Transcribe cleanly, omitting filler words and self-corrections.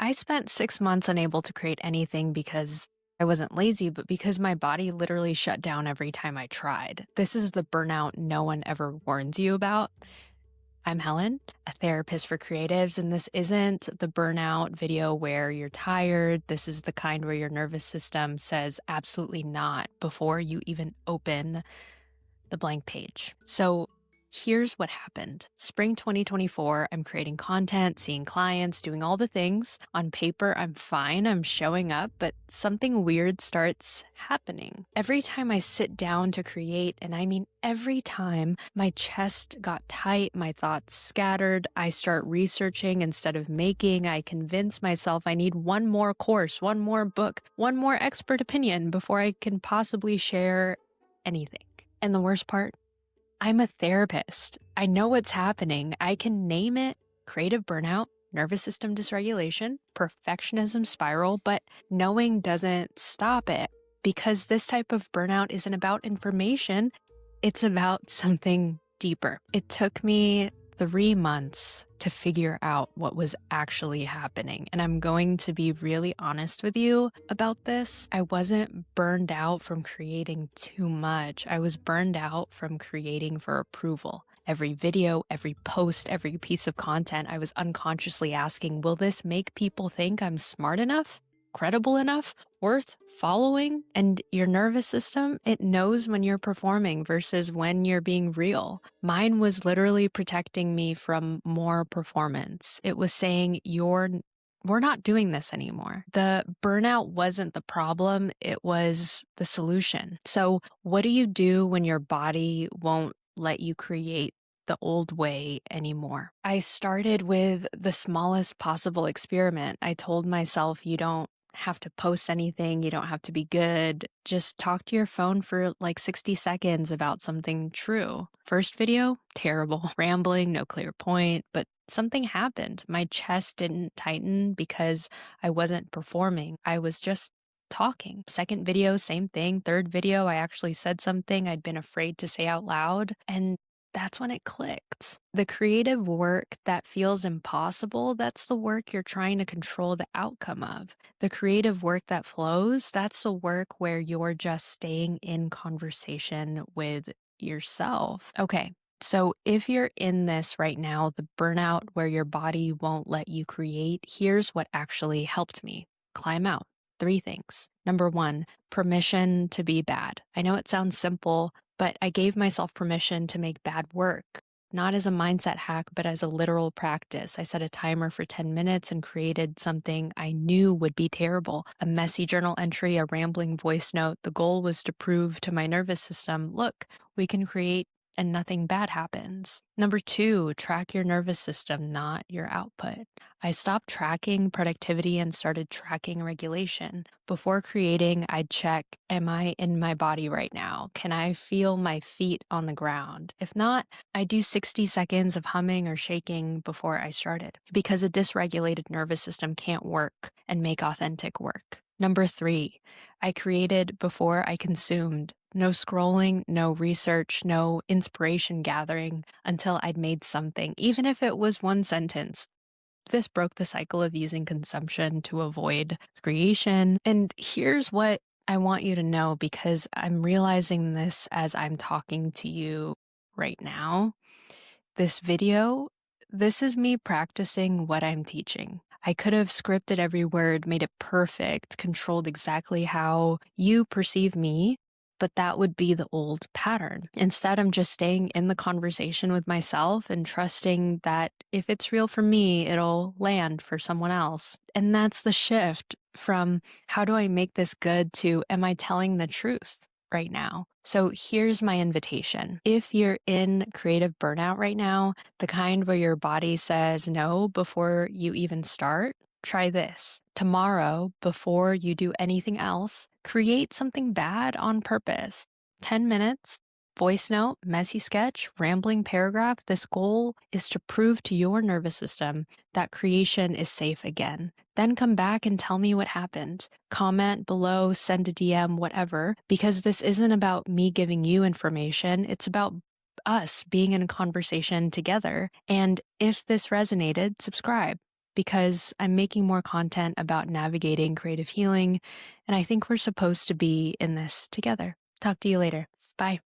I spent 6 months unable to create anything because I wasn't lazy, but because my body literally shut down every time I tried. This is the burnout no one ever warns you about. I'm Helen, a therapist for creatives, and this isn't the burnout video where you're tired. This is the kind where your nervous system says absolutely not before you even open the blank page. So here's what happened. Spring 2024, I'm creating content, seeing clients, doing all the things. On paper, I'm fine, I'm showing up, but something weird starts happening. Every time I sit down to create, and I mean every time, my chest got tight, my thoughts scattered, I start researching instead of making. I convince myself I need one more course, one more book, one more expert opinion before I can possibly share anything. And the worst part, I'm a therapist. I know what's happening. I can name it creative burnout, nervous system dysregulation, perfectionism spiral, but knowing doesn't stop it because this type of burnout isn't about information. It's about something deeper. It took me 3 months to figure out what was actually happening. And I'm going to be really honest with you about this. I wasn't burned out from creating too much. I was burned out from creating for approval. Every video, every post, every piece of content, I was unconsciously asking, will this make people think I'm smart enough? Credible enough, worth following? And your nervous system, it knows when you're performing versus when you're being real. Mine was literally protecting me from more performance. It was saying, we're not doing this anymore. The burnout wasn't the problem, it was the solution. So what do you do when your body won't let you create the old way anymore? I started with the smallest possible experiment. I told myself, you don't have to post anything. You don't have to be good. Just talk to your phone for like 60 seconds about something true. First video, terrible, rambling, no clear point, but something happened. My chest didn't tighten because I wasn't performing. I was just talking. Second video, same thing. Third video, I actually said something I'd been afraid to say out loud. And that's when it clicked. The creative work that feels impossible, that's the work you're trying to control the outcome of. The creative work that flows, that's the work where you're just staying in conversation with yourself. Okay, so if you're in this right now, the burnout where your body won't let you create, here's what actually helped me climb out. 3 things. Number 1, permission to be bad. I know it sounds simple, but I gave myself permission to make bad work, not as a mindset hack, but as a literal practice. I set a timer for 10 minutes and created something I knew would be terrible. A messy journal entry, a rambling voice note. The goal was to prove to my nervous system, look, we can create and nothing bad happens. Number 2, track your nervous system, not your output. I stopped tracking productivity and started tracking regulation. Before creating, I'd check, am I in my body right now? Can I feel my feet on the ground? If not, I do 60 seconds of humming or shaking before I started, because a dysregulated nervous system can't work and make authentic work. Number 3, I created before I consumed. No scrolling, no research, no inspiration gathering until I'd made something, even if it was one sentence. This broke the cycle of using consumption to avoid creation. And here's what I want you to know, because I'm realizing this as I'm talking to you right now. This video, this is me practicing what I'm teaching. I could have scripted every word, made it perfect, controlled exactly how you perceive me, but that would be the old pattern. Instead, I'm just staying in the conversation with myself and trusting that if it's real for me, it'll land for someone else. And that's the shift from how do I make this good to am I telling the truth right now? So here's my invitation. If you're in creative burnout right now, the kind where your body says no before you even start, try this. Tomorrow, before you do anything else, create something bad on purpose. 10 minutes, voice note, messy sketch, rambling paragraph. This goal is to prove to your nervous system that creation is safe again. Then come back and tell me what happened. Comment below, send a DM, whatever, because this isn't about me giving you information. It's about us being in a conversation together. And if this resonated, subscribe. because I'm making more content about navigating creative healing, and I think we're supposed to be in this together. Talk to you later. Bye.